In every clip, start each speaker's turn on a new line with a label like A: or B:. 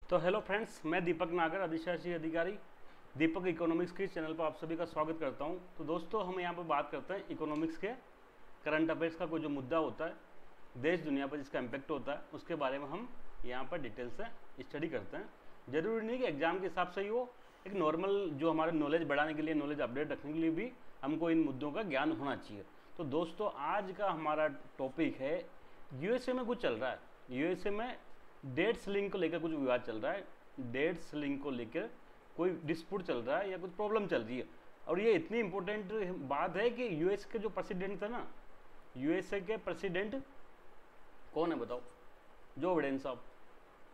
A: तो hello friends, मैं दीपक नागर, अधिशासी अधिकारी दीपक इकोनॉमिक्स के चैनल पर आप सभी का स्वागत करता हूं। तो दोस्तों, हम यहां पर बात करते हैं इकोनॉमिक्स के करंट अफेयर्स का कोई जो मुद्दा होता है, देश दुनिया पर जिसका इम्पैक्ट होता है, उसके बारे में हम यहां पर डिटेल से स्टडी करते हैं। ज़रूरी नहीं कि एग्जाम के हिसाब से ही हो, एक नॉर्मल जो हमारे नॉलेज बढ़ाने के लिए, नॉलेज अपडेट रखने के लिए भी हमको इन मुद्दों का ज्ञान होना चाहिए। तो दोस्तों, आज का हमारा टॉपिक है यूएसए में कुछ चल रहा है। यूएसए में डेट सीलिंग को लेकर कुछ विवाद चल रहा है। डेट सीलिंग को लेकर कोई डिस्प्यूट चल रहा है या कुछ प्रॉब्लम चल रही है। और ये इतनी इंपॉर्टेंट बात है कि यूएस के जो प्रेसिडेंट थे ना, यूएसए के प्रेसिडेंट कौन है बताओ? जो बिडेन साहब।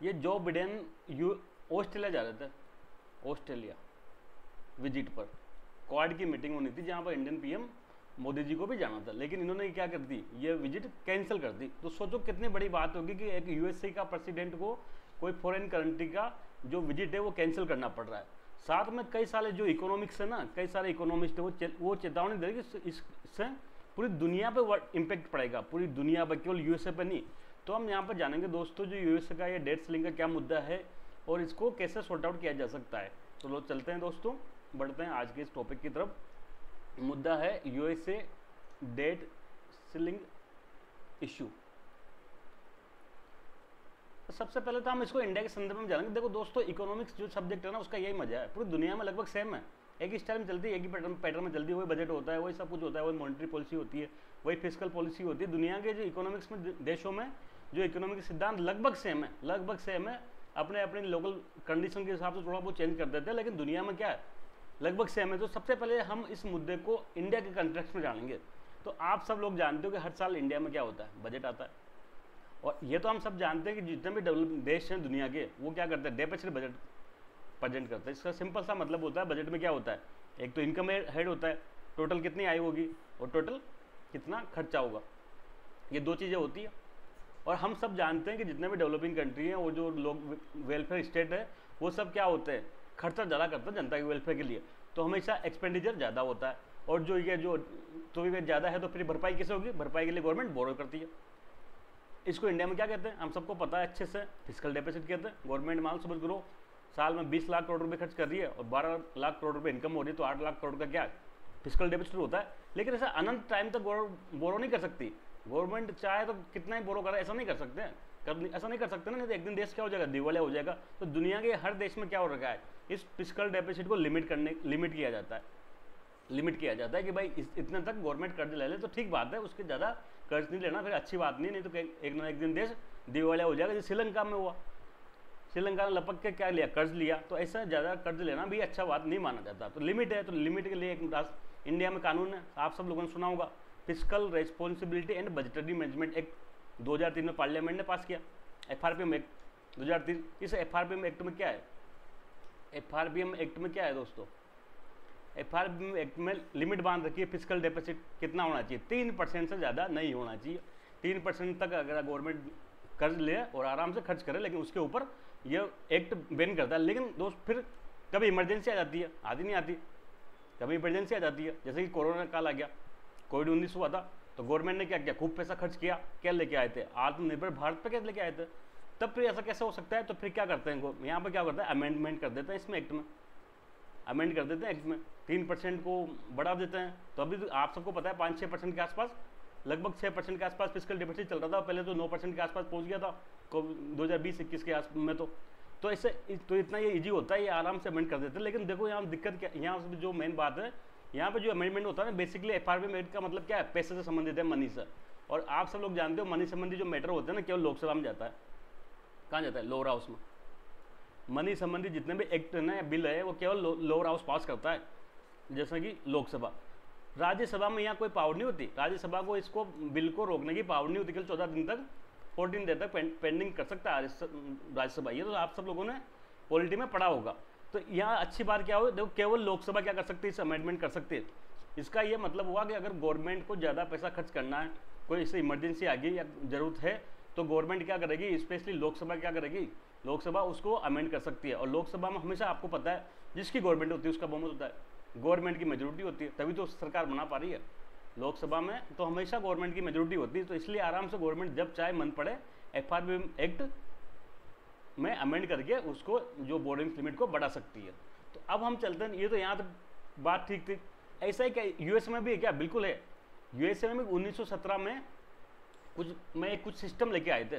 A: ये जो बिडेन ऑस्ट्रेलिया जा रहे थे, ऑस्ट्रेलिया विजिट पर। क्वाड की मीटिंग होनी थी जहाँ पर इंडियन पीएम मोदी जी को भी जाना था, लेकिन इन्होंने क्या कर दी, ये विजिट कैंसिल कर दी। तो सोचो कितनी बड़ी बात होगी कि एक यूएसए का प्रेसिडेंट को कोई फॉरेन कंट्री का जो विजिट है वो कैंसिल करना पड़ रहा है। साथ में कई सारे जो इकोनॉमिक्स है ना, कई सारे इकोनॉमिस्ट है वो चेतावनी दे रहे कि इससे पूरी दुनिया पर इम्पैक्ट पड़ेगा, पूरी दुनिया पर, केवल यूएसए पर नहीं। तो हम यहाँ पर जानेंगे दोस्तों, जो यूएसए का ये डेट सीलिंग का क्या मुद्दा है और इसको कैसे सॉर्ट आउट किया जा सकता है। तो लोग चलते हैं दोस्तों, बढ़ते हैं आज के इस टॉपिक की तरफ। मुद्दा है यूएसए डेट सीलिंग इशू। सबसे पहले तो हम इसको इंडिया के संदर्भ में जानेंगे। देखो दोस्तों, इकोनॉमिक्स जो सब्जेक्ट है ना, उसका यही मजा है, पूरी दुनिया में लगभग सेम है, एक ही स्टाइल में चलती है, एक ही पैटर्न में चलती है। वही बजट होता है, वही सब कुछ होता है, वही मॉनेटरी पॉलिसी होती है, वही फिस्कल पॉलिसी होती है। दुनिया के जो इकोनॉमिक्स में, देशों में जो इकोनॉमिक सिद्धांत लगभग सेम है, लगभग सेम है। अपने अपने लोकल कंडीशन के हिसाब से थोड़ा बहुत चेंज कर देते हैं, लेकिन दुनिया में क्या है, लगभग सेम है। तो सबसे पहले हम इस मुद्दे को इंडिया के कंटेक्स्ट में जानेंगे। तो आप सब लोग जानते हो कि हर साल इंडिया में क्या होता है, बजट आता है। और ये तो हम सब जानते हैं कि जितने भी डेवलप देश हैं दुनिया के, वो क्या करते हैं, डेफिसिट बजट प्रेजेंट करते हैं। इसका सिंपल सा मतलब होता है, बजट में क्या होता है, एक तो इनकम हेड होता है, टोटल कितनी आय होगी और टोटल कितना खर्चा होगा, ये दो चीज़ें होती है। और हम सब जानते हैं कि जितने भी डेवलपिंग कंट्री हैं, वो जो लोग वेलफेयर स्टेट है, वो सब क्या होते हैं, खर्चा ज़्यादा करता है जनता के वेलफेयर के लिए। तो हमेशा एक्सपेंडिचर ज़्यादा होता है। और जो ये जो तो भी ज़्यादा है तो फिर भरपाई कैसे होगी, भरपाई के लिए गवर्नमेंट बोरो करती है। इसको इंडिया में क्या कहते हैं, हम सबको पता है अच्छे से, फिस्कल डेफिसिट कहते हैं। गवर्नमेंट मान समझ करो साल में 20 लाख करोड़ रुपए खर्च कर रही है और 12 लाख करोड़ रुपए इनकम हो रही है, तो 8 लाख करोड़ का क्या फिस्कल डेफिसिट होता है। लेकिन ऐसा अनंत टाइम तक बोरो नहीं कर सकती गवर्नमेंट। चाहे तो कितना ही बोरो करे, ऐसा नहीं कर सकते हैं, ऐसा नहीं कर सकते ना, नहीं तो एक दिन देश क्या हो जाएगा, दिवालिया हो जाएगा। तो दुनिया के हर देश में क्या हो रखा है, इस फिस्कल डेफिसिट को लिमिट किया जाता है। लिमिट किया जाता है कि भाई इतने तक गवर्नमेंट कर्ज ले ले तो ठीक बात है, उसके ज़्यादा कर्ज नहीं लेना, फिर अच्छी बात नहीं तो एक ना एक दिन देश दिवालिया हो जाएगा। जैसे श्रीलंका में हुआ, श्रीलंका ने लपक के क्या लिया, कर्ज लिया। तो ऐसा ज़्यादा कर्ज लेना भी अच्छा बात नहीं माना जाता। तो लिमिट है, तो लिमिट के लिए एक इंडिया में कानून है, आप सब लोगों ने सुना होगा, fiscal responsibility and budgetary management act 2003 में पार्लियामेंट ने पास किया, एफआरपीएम एक्ट 2003। इस एफआरपीएम एक्ट में क्या है, एफआरपीएम एक्ट में क्या है दोस्तों, एफआरपीएम एक्ट में लिमिट बांध रखी है, फिस्कल डेफिसिट कितना होना चाहिए, 3% से ज़्यादा नहीं होना चाहिए। 3% तक अगर गवर्नमेंट कर्ज ले और आराम से खर्च करे, लेकिन उसके ऊपर यह एक्ट बैन करता है। लेकिन दोस्त फिर कभी इमरजेंसी आ जाती है, आधी नहीं आती, कभी इमरजेंसी आ जाती है। जैसे कि कोरोना काल आ गया, कोविड-19 हुआ था, तो गवर्नमेंट ने क्या किया, खूब पैसा खर्च किया, क्या लेके आए थे, आत्मनिर्भर भारत पे क्या लेके आए थे। तब फिर ऐसा कैसे हो सकता है, तो फिर क्या करते हैं, यहाँ पर क्या करता है, अमेंडमेंट कर देते हैं, इसमें एक्ट में अमेंड कर देते हैं, एक्ट में 3% को बढ़ा देते हैं। तो अभी तो आप सबको पता है 5-6% के आसपास, लगभग 6% के आसपास फिस्कल डेफिसिट चल रहा था, पहले तो 9% के आसपास पहुंच गया था 2020-21 के आस में। तो इससे तो इतना ये इजी होता है, ये आराम से अमेंड कर देते हैं। लेकिन देखो यहाँ दिक्कत क्या, यहाँ जो मेन बात है, यहाँ पे जो अमेंडमेंट होता है ना, बेसिकली एफआरपीएम एक्ट का मतलब क्या है, पैसे से संबंधित है, मनी से। और आप सब लोग जानते हो मनी संबंधी जो मैटर होते हैं ना, केवल लोकसभा में जाता है। कहाँ जाता है, लोअर हाउस में। मनी संबंधी जितने भी एक्ट है ना या बिल है, वो केवल लोअर हाउस पास करता है, जैसा कि लोकसभा। राज्यसभा में यहाँ कोई पावर नहीं होती, राज्यसभा को इसको बिल को रोकने की पावर नहीं होती। केवल 14 दिन तक, 14 दिन तक पेंडिंग कर सकता है राज्यसभा। ये तो आप सब लोगों ने पॉलिटी में पढ़ा होगा। तो यहाँ अच्छी बात क्या हो, देखो केवल लोकसभा क्या कर सकती है, इसे अमेंडमेंट कर सकती है। इसका ये मतलब हुआ कि अगर गवर्नमेंट को ज़्यादा पैसा खर्च करना है, कोई इससे इमरजेंसी आ गई या ज़रूरत है, तो गवर्नमेंट क्या करेगी, स्पेशली लोकसभा क्या करेगी, लोकसभा उसको अमेंड कर सकती है। और लोकसभा में हमेशा आपको पता है, जिसकी गवर्नमेंट होती है उसका बहुमत होता है, गवर्नमेंट की मेजोरिटी होती है, तभी तो सरकार बना पा रही है। लोकसभा में तो हमेशा गवर्नमेंट की मेजोरिटी होती है। तो इसलिए आराम से गवर्नमेंट जब चाहे मन पड़े एफआरपीएम एक्ट में अमेंड करके उसको जो बोरिंग लिमिट को बढ़ा सकती है। तो अब हम चलते हैं, ये तो यहाँ तक बात ठीक थी। ऐसा ही क्या यूएसए में भी है क्या? बिल्कुल है। यूएसए में भी 1917 में कुछ सिस्टम लेके आए थे,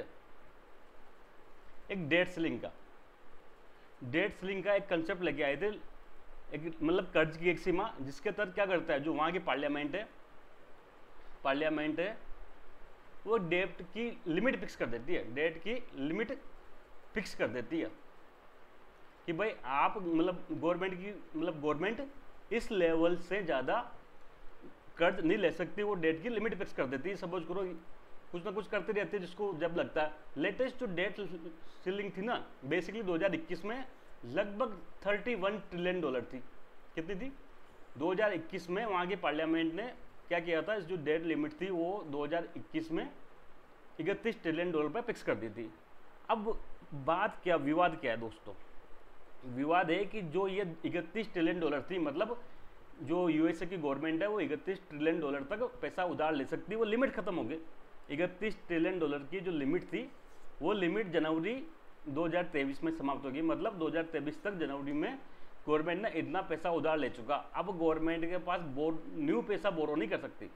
A: एक डेट सीलिंग का एक कंसेप्ट लेके आए थे, एक मतलब कर्ज की एक सीमा, जिसके तहत क्या करता है, जो वहाँ की पार्लियामेंट है वो डेट की लिमिट फिक्स कर देती है, कि भाई आप मतलब गवर्नमेंट इस लेवल से ज़्यादा कर्ज नहीं ले सकती, वो डेट की लिमिट फिक्स कर देती है। सपोज करो कुछ ना कुछ करते रहते हैं जिसको जब लगता है। लेटेस्ट जो डेट सीलिंग थी ना, बेसिकली 2021 में लगभग $31 ट्रिलियन थी। कितनी थी? 2021 में वहाँ की पार्लियामेंट ने क्या किया था, इस जो डेट लिमिट थी वो 2021 में $31 ट्रिलियन पे फिक्स कर दी थी। अब विवाद क्या है दोस्तों? विवाद है कि जो ये $31 ट्रिलियन थी, मतलब जो यूएसए की गवर्नमेंट है वो $31 ट्रिलियन तक पैसा उधार ले सकती है, वो लिमिट खत्म हो गई। $31 ट्रिलियन की जो लिमिट थी, वो लिमिट जनवरी 2023 में समाप्त होगी। मतलब 2023 तक जनवरी में गवर्नमेंट ने इतना पैसा उधार ले चुका। अब गवर्नमेंट के पास न्यू पैसा बोरो नहीं कर सकती,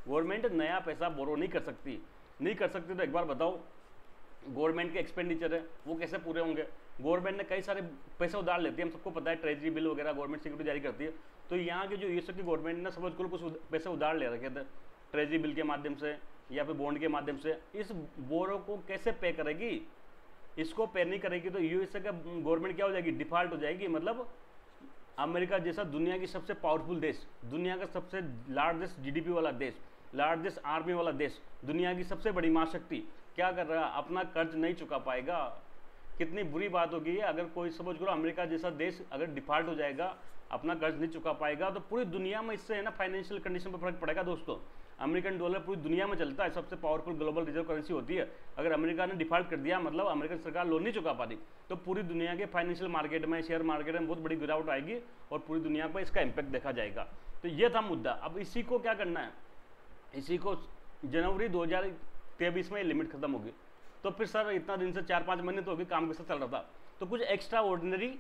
A: गवर्नमेंट नया पैसा बोरो नहीं कर सकती। तो एक बार बताओ, गवर्नमेंट के एक्सपेंडिचर है वो कैसे पूरे होंगे? गवर्नमेंट ने कई सारे पैसे उधार लेती है, हम सबको पता है, ट्रेजरी बिल वगैरह गवर्नमेंट सिक्योरिटी जारी करती है। तो यहाँ के जो यूएसए की गवर्नमेंट ने समझ को कुछ पैसे उधार ले रखे थे ट्रेजरी बिल के माध्यम से या फिर बॉन्ड के माध्यम से। इस बोरो को कैसे पे करेगी? इसको पे नहीं करेगी तो यूएसए का गवर्नमेंट क्या हो जाएगी? डिफॉल्ट हो जाएगी। मतलब अमेरिका जैसा दुनिया की सबसे पावरफुल देश, दुनिया का सबसे लार्जेस्ट जीडीपी वाला देश, लार्जेस्ट आर्मी वाला देश, दुनिया की सबसे बड़ी महाशक्ति क्या कर रहा है? अपना कर्ज नहीं चुका पाएगा। कितनी बुरी बात होगी ये, अगर कोई समझ करो अमेरिका जैसा देश अगर डिफॉल्ट हो जाएगा, अपना कर्ज नहीं चुका पाएगा, तो पूरी दुनिया में इससे है ना फाइनेंशियल कंडीशन पर फर्क पड़ेगा दोस्तों। अमेरिकन डॉलर पूरी दुनिया में चलता है, सबसे पावरफुल ग्लोबल रिजर्व करेंसी होती है। अगर अमेरिका ने डिफॉल्ट कर दिया, मतलब अमेरिकन सरकार लोन नहीं चुका पाती, तो पूरी दुनिया के फाइनेंशियल मार्केट में, शेयर मार्केट में बहुत बड़ी गिरावट आएगी और पूरी दुनिया पर इसका इम्पैक्ट देखा जाएगा। तो ये था मुद्दा। अब इसी को क्या करना है? इसी को जनवरी 2023 में लिमिट खत्म होगी। तो फिर सर इतना दिन से 4-5 महीने तो होगी, काम कैसे चल रहा था? तो कुछ एक्स्ट्रा ऑर्डिनरी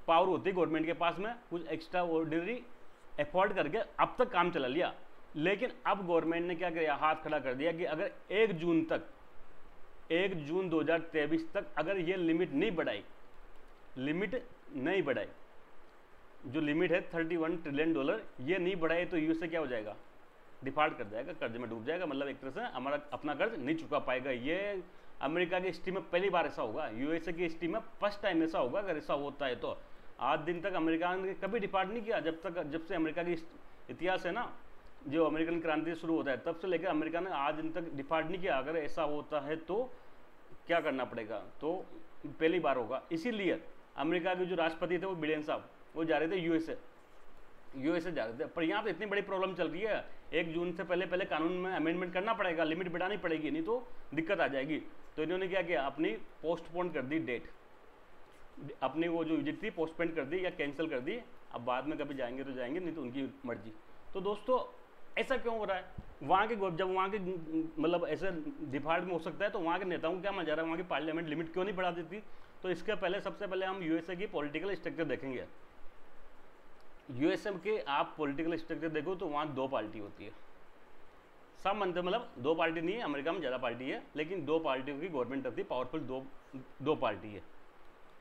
A: पावर होती है गवर्नमेंट के पास में, कुछ एक्स्ट्रा ऑर्डिनरी एफर्ट करके अब तक काम चला लिया। लेकिन अब गवर्नमेंट ने क्या किया? हाथ खड़ा कर दिया कि अगर 1 जून 2023 तक अगर ये लिमिट नहीं बढ़ाई, जो लिमिट है $31 ट्रिलियन, ये नहीं बढ़ाए तो यूएसए क्या हो जाएगा? डिफॉल्ट कर जाएगा, कर्ज में डूब जाएगा। मतलब एक तरह से हमारा अपना कर्ज नहीं चुका पाएगा। ये अमेरिका की हिस्ट्री में पहली बार ऐसा होगा, यूएसए की हिस्ट्री में फर्स्ट टाइम ऐसा होगा। अगर ऐसा होता है तो आज दिन तक अमेरिका ने कभी डिफॉल्ट नहीं किया। जब से अमेरिका की इतिहास है ना, जो अमेरिकन क्रांति शुरू होता है तब से लेकर अमेरिका ने आज दिन तक डिफॉल्ट नहीं किया। अगर ऐसा होता है तो क्या करना पड़ेगा? तो पहली बार होगा। इसीलिए अमेरिका के जो राष्ट्रपति थे वो बिडेन साहब, वो जा रहे थे यूएसए जा रहे थे। पर यहाँ तो इतनी बड़ी प्रॉब्लम चल रही है, 1 जून से पहले कानून में अमेंडमेंट करना पड़ेगा, लिमिट बढ़ानी पड़ेगी, नहीं तो दिक्कत आ जाएगी। तो इन्होंने क्या किया? अपनी पोस्टपोन कर दी डेट, अपनी वो जो विजिट थी पोस्टपोन कर दी या कैंसिल कर दी। अब बाद में कभी जाएंगे तो जाएंगे, नहीं तो उनकी मर्जी। तो दोस्तों ऐसा क्यों हो रहा है? जब वहाँ के मतलब ऐसे डिफॉल्ट में हो सकता है तो वहाँ के नेताओं को क्या मजा रहा है? वहाँ की पार्लियामेंट लिमिट क्यों नहीं बढ़ा देती? तो इसके पहले सबसे पहले हम यूएसए की पॉलिटिकल स्ट्रक्चर देखेंगे। यूएसए के आप पॉलिटिकल स्ट्रक्चर देखो तो वहाँ 2 पार्टी होती है। सब मानते मतलब 2 पार्टी नहीं है, अमेरिका में ज़्यादा पार्टी है, लेकिन 2 पार्टियों की गवर्नमेंट रहती है, पावरफुल दो पार्टी है।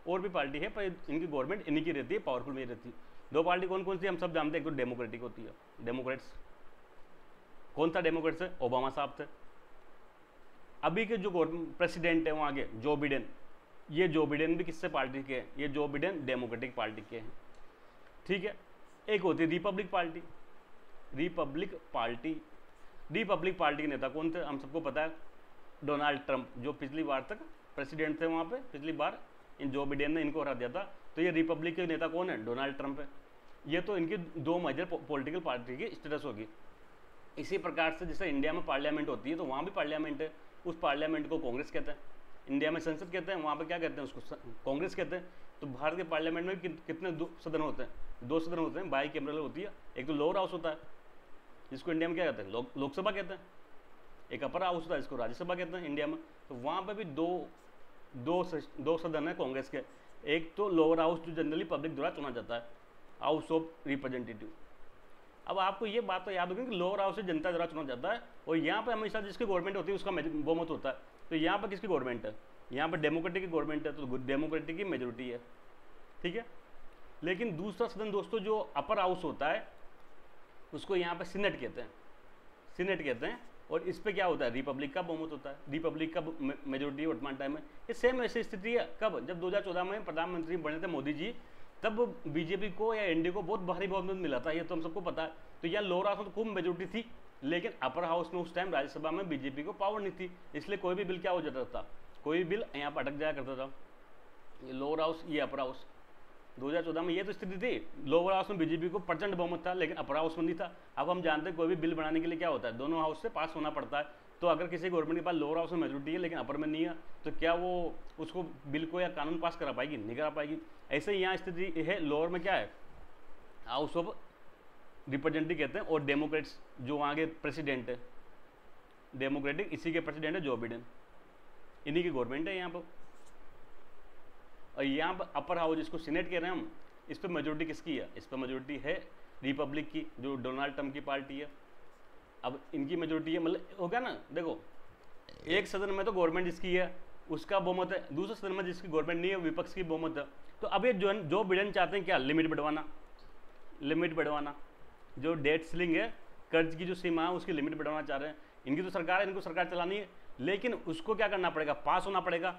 A: और भी पार्टी है पर इनकी गवर्नमेंट इन्हीं की रहती है, पावरफुल में रहती है। 2 पार्टी कौन कौन सी हम सब जानते हैं? एक तो डेमोक्रेटिक होती है, डेमोक्रेट्स। कौन सा डेमोक्रेट्स है? ओबामा साहब थे। अभी के जो प्रेसिडेंट है वहाँ के जो बिडेन, ये जो बिडेन भी किससे पार्टी के हैं? ये जो बिडेन डेमोक्रेटिक पार्टी के हैं, ठीक है। एक होती है रिपब्लिक पार्टी के नेता कौन थे? हम सबको पता है, डोनाल्ड ट्रंप, जो पिछली बार तक प्रेसिडेंट थे वहाँ पे। पिछली बार इन जो बिडेन ने इनको हरा दिया था। तो ये रिपब्लिक के नेता कौन है? डोनाल्ड ट्रंप है। ये तो इनकी 2 मेजर पॉलिटिकल पार्टी की स्टेटस होगी। इसी प्रकार से जैसे इंडिया में पार्लियामेंट होती है तो वहाँ भी पार्लियामेंट है, उस पार्लियामेंट को कांग्रेस कहते हैं। इंडिया में संसद कहते हैं, वहाँ पे क्या कहते हैं? उसको कांग्रेस कहते हैं। तो भारत के पार्लियामेंट में कितने सदन होते हैं? 2 सदन होते हैं, बाईकैमरल होती है। एक तो लोअर हाउस होता है जिसको इंडिया में क्या कहते हैं? लोकसभा कहते हैं। एक अपर हाउस होता है, इसको राज्यसभा कहते हैं इंडिया में। तो वहाँ पर भी 2 दो सदन है कांग्रेस के। एक तो लोअर हाउस जो जनरली पब्लिक द्वारा चुना जाता है, हाउस ऑफ रिप्रेजेंटेटिव। अब आपको ये बात तो याद होगी कि लोअर हाउस से जनता द्वारा चुना जाता है, और यहाँ पे हमेशा जिसकी गवर्नमेंट होती है उसका बहुमत होता है। तो यहाँ पर किसकी गवर्नमेंट है? यहाँ पर डेमोक्रेटिक की गवर्नमेंट है, तो डेमोक्रेटिक की मेजोरिटी है, ठीक है। लेकिन दूसरा सदन दोस्तों जो अपर हाउस होता है उसको यहाँ पे सीनेट कहते हैं, सीनेट कहते हैं। और इस पे क्या होता है? रिपब्लिक का बहुमत होता है, रिपब्लिक का मेजोरिटी वर्तमान टाइम में। ये सेम ऐसी स्थिति है कब? जब 2014 में प्रधानमंत्री बने थे मोदी जी, तब बीजेपी को या एनडीए को बहुत भारी बहुमत मिला था, ये तो हम सबको पता है। तो यहाँ लोअर हाउस में तो खूब मेजोरिटी थी, लेकिन अपर हाउस में उस टाइम राज्यसभा में बीजेपी को पावर नहीं थी, इसलिए कोई भी बिल क्या हो जाता था, कोई बिल यहाँ पर अटक जाया करता था। ये लोअर हाउस, ये अपर हाउस। 2014 में ये तो स्थिति थी, लोअर हाउस में बीजेपी को प्रचंड बहुमत था, लेकिन अपर हाउस में नहीं था। अब हम जानते हैं कोई भी बिल बनाने के लिए क्या होता है, दोनों हाउस से पास होना पड़ता है। तो अगर किसी गवर्नमेंट के पास लोअर हाउस में मेजोरिटी है लेकिन अपर में नहीं है, तो क्या वो उसको बिल को या कानून पास करा पाएगी? नहीं करा पाएगी। ऐसे ही यहाँ स्थिति है, लोअर में क्या है, हाउस ऑफ रिप्रेजेंटेटिव कहते हैं। और डेमोक्रेट्स जो वहाँ के प्रेसिडेंट है, डेमोक्रेटिक, इसी के प्रेसिडेंट है जो बिडेन, इन्हीं की गवर्नमेंट है यहाँ पर। और यहाँ पर अपर हाउस जिसको सीनेट कह रहे हैं हम, इस पर मेजोरिटी किसकी है? इस पर मेजोरिटी है रिपब्लिक की, जो डोनाल्ड ट्रम्प की पार्टी है। अब इनकी मेजोरिटी है, मतलब हो गया ना। देखो, एक सदन में तो गवर्नमेंट जिसकी है उसका बहुमत है, दूसरे सदन में जिसकी गवर्नमेंट नहीं है विपक्ष की बहुमत है। तो अब ये जो बिडेन चाहते हैं क्या? लिमिट बढ़वाना, लिमिट बढ़वाना। जो डेट सीलिंग है, कर्ज की जो सीमा है उसकी लिमिट बढ़ाना चाह रहे हैं। इनकी तो सरकार है, इनको सरकार चलानी है, लेकिन उसको क्या करना पड़ेगा? पास होना पड़ेगा।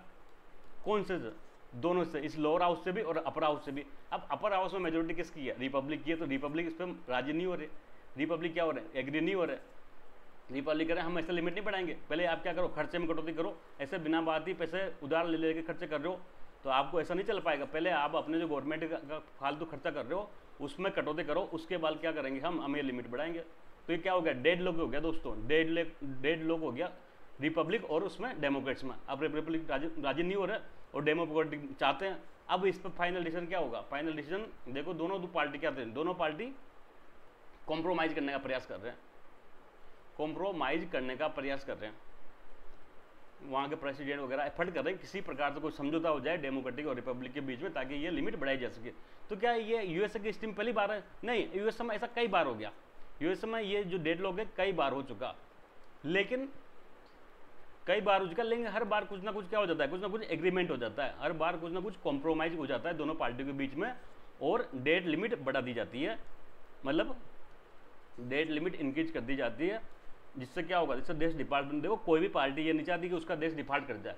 A: कौन से? दोनों से, इस लोअर हाउस से भी और अपर हाउस से भी। अब अपर हाउस में मेजोरिटी किसकी है? रिपब्लिक की है, तो रिपब्लिक इस पर राजी नहीं हो रहे। रिपब्लिक क्या हो रहे हैं? एग्री नहीं हो रहे। रिपब्लिक कह रहे हैं हम ऐसे लिमिट नहीं बढ़ाएंगे, पहले आप क्या करो, खर्चे में कटौती करो। ऐसे बिना बात ही पैसे उधार ले लेके खर्चे कर रहे हो, तो आपको ऐसा नहीं चल पाएगा। पहले आप अपने जो गवर्नमेंट का फालतू खर्चा कर रहे हो उसमें कटौती करो, उसके बाद क्या करेंगे हम ये लिमिट बढ़ाएंगे। तो ये क्या हो गया? डेडलॉक हो गया दोस्तों, डेडलॉक हो गया रिपब्लिक और उसमें डेमोक्रेट्स में। अब रिपब्लिक राजी नहीं हो रहे और डेमोक्रेटिक चाहते हैं। अब इस पर फाइनल डिसीजन क्या होगा? फाइनल डिसीजन देखो, दोनों पार्टी क्या थे, दोनों पार्टी कॉम्प्रोमाइज करने का प्रयास कर रहे हैं, कॉम्प्रोमाइज करने का प्रयास कर रहे हैं। वहाँ के प्रेसिडेंट वगैरह एफर्ट कर रहे हैं किसी प्रकार से कोई समझौता हो जाए डेमोक्रेटिक और रिपब्लिक के बीच में, ताकि ये लिमिट बढ़ाई जा सके। तो क्या ये यूएसए की स्टीम पहली बार है? नहीं, यूएसए में ऐसा कई बार हो गया। यूएसए में ये जो डेडलॉक है कई बार हो चुका, लेकिन कई बार हो चुका, लेकिन हर बार कुछ ना कुछ क्या हो जाता है, कुछ ना कुछ एग्रीमेंट हो जाता है, हर बार कुछ ना कुछ कॉम्प्रोमाइज हो जाता है दोनों पार्टियों के बीच में, और डेट लिमिट बढ़ा दी जाती है। मतलब डेट लिमिट इंक्रीज कर दी जाती है, जिससे क्या होगा, जिससे देश डिफॉल्ट। देखो, कोई भी पार्टी ये नहीं चाहती कि उसका देश डिफॉल्ट कर जाए।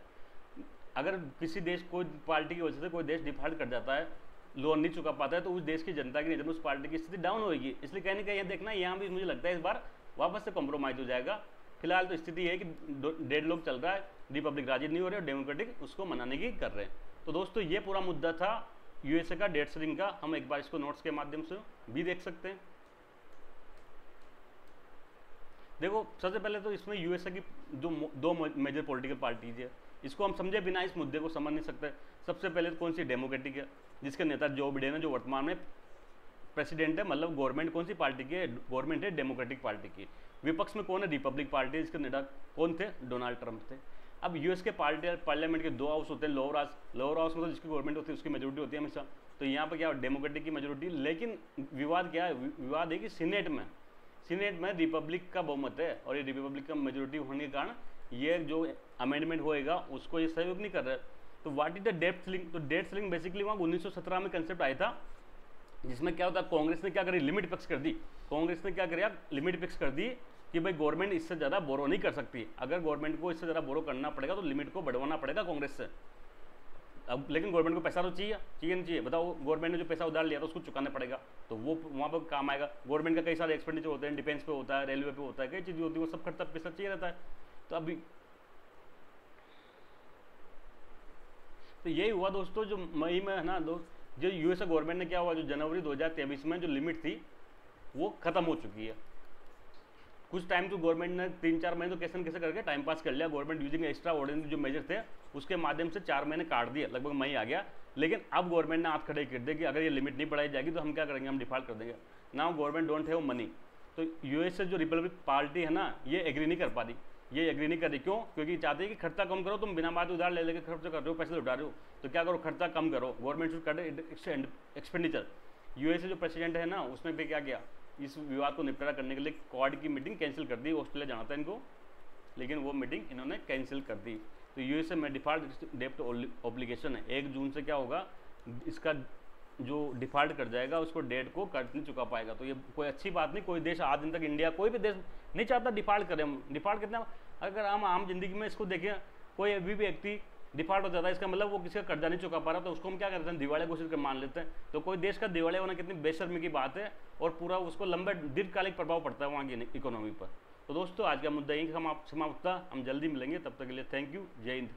A: अगर किसी देश, कोई पार्टी की वजह से कोई देश डिफॉल्ट कर जाता है, लोन नहीं चुका पाता है, तो उस देश की जनता की नज़र में उस पार्टी की स्थिति डाउन होगी। इसलिए कहीं ना कहीं देखना, यहाँ भी मुझे लगता है इस बार वापस से कॉम्प्रोमाइज हो जाएगा। फिलहाल तो स्थिति है कि डेडलॉक चल रहा है, रिपब्लिक राजी नहीं हो रहे और डेमोक्रेटिक उसको मनाने की कर रहे हैं। तो दोस्तों ये पूरा मुद्दा था यूएसए का डेट सीलिंग का। हम एक बार इसको नोट्स के माध्यम से भी देख सकते हैं। देखो, सबसे पहले तो इसमें यूएसए की जो दो मेजर पॉलिटिकल पार्टीज है, इसको हम समझे बिना इस मुद्दे को समझ नहीं सकते। सबसे पहले तो कौन सी? डेमोक्रेटिक है, जिसके नेता जो बिडेन है, जो वर्तमान में प्रेसिडेंट है। मतलब गवर्नमेंट कौन सी पार्टी की है? गवर्नमेंट है डेमोक्रेटिक पार्टी की। विपक्ष में कौन है? Republic party. इसके नेता कौन थे? डोनाल्ड ट्रम्प थे। अब यूएस के पार्लियामेंट के दो हाउस होते हैं, लोअर हाउस में तो जिसकी गवर्नमेंट होती है उसकी मेजोरिटी होती है हमेशा। तो यहाँ पर क्या डेमोक्रेटिक की मेजोरिटी। लेकिन विवाद क्या है? विवाद है कि सीनेट में रिपब्लिक का बहुमत है, और ये रिपब्लिक का मेजोरिटी होने के कारण ये जो अमेंडमेंट होएगा उसको ये सहयोग नहीं कर रहा है। तो what is the date ceiling? तो डेट सीलिंग बेसिकली वहाँ 1917 में कंसेप्ट आया था, जिसमें क्या होता है, कांग्रेस ने क्या करी? लिमिट फिक्स कर दी। कांग्रेस ने क्या किया? लिमिट फिक्स कर दी कि भाई गवर्नमेंट इससे ज़्यादा बोरो नहीं कर सकती। अगर गवर्नमेंट को इससे ज़्यादा बोरो करना पड़ेगा तो लिमिट को बढ़वाना पड़ेगा कांग्रेस से। अब लेकिन गवर्नमेंट को पैसा तो चाहिए नहीं चाहिए? बताओ, गवर्नमेंट ने जो पैसा उधार लिया था उसको चुकाना पड़ेगा, तो वो वहाँ पर काम आएगा। गवर्नमेंट का कई सारे एक्सपेंडिचर होते हैं, डिफेंस पे होता है, रेलवे पे होता है, कई चीज़ें होती है, वो सब खर्चा पैसा चाहिए रहता है। तो अभी तो यही हुआ दोस्तों, जो मई में है ना जो यूएसए गवर्नमेंट ने क्या हुआ, जो जनवरी 2023 में जो लिमिट थी वो खत्म हो चुकी है। कुछ टाइम तो गवर्नमेंट ने 3-4 महीने तो कैसे न कैसे करके टाइम पास कर लिया। गवर्नमेंट यूजिंग एक्स्ट्रा ऑर्डिनरी जो मेजर थे उसके माध्यम से 4 महीने काट दिए, लगभग मई आ गया। लेकिन अब गवर्नमेंट ने हाथ खड़े कर दिए कि अगर ये लिमिट नहीं बढ़ाई जाएगी तो हम क्या करेंगे, हम डिफॉल्ट कर देंगे। Now government don't have money. तो यूएसए जो रिपब्लिक पार्टी है ना, ये एग्री नहीं कर पा रही। ये एग्री नहीं कर रही। क्यों? क्योंकि चाहते हैं कि खर्चा कम करो, तुम बिना बात उधार ले लेके खर्च कर रहे हो, पैसे लुटा रहे हो, तो क्या करो, खर्चा कम करो, government should cut expenditure. USA जो प्रेसिडेंट है ना, उसने पे क्या किया, इस विवाद को निपटारा करने के लिए क्वाड की मीटिंग कैंसिल कर दी। ऑस्ट्रेलिया जाना था इनको, लेकिन वो मीटिंग इन्होंने कैंसिल कर दी। तो यूएसए में डिफॉल्ट डेप्ट ऑब्लिगेशन है, 1 जून से क्या होगा, इसका जो डिफॉल्ट कर जाएगा उसको डेट को कर्ज नहीं चुका पाएगा। तो ये कोई अच्छी बात नहीं। कोई देश आज दिन तक, इंडिया कोई भी देश नहीं चाहता डिफॉल्ट करें। हम डिफॉल्ट कितना, अगर हम आम जिंदगी में इसको देखें, कोई अभी भी व्यक्ति डिफॉल्ट हो जाता है, इसका मतलब वो किसी का कर्जा नहीं चुका पा रहा, तो उसको हम क्या करते हैं, दिवालिया घोषित कर मान लेते हैं। तो कोई देश का दिवालिया होना कितनी बेशर्मी की बात है, और पूरा उसको लंबे दीर्घकालिक प्रभाव पड़ता है वहाँ की इकोनॉमी पर। तो दोस्तों आज का मुद्दा यही समाप्त था। हम जल्दी मिलेंगे, तब तक के लिए थैंक यू, जय हिंद।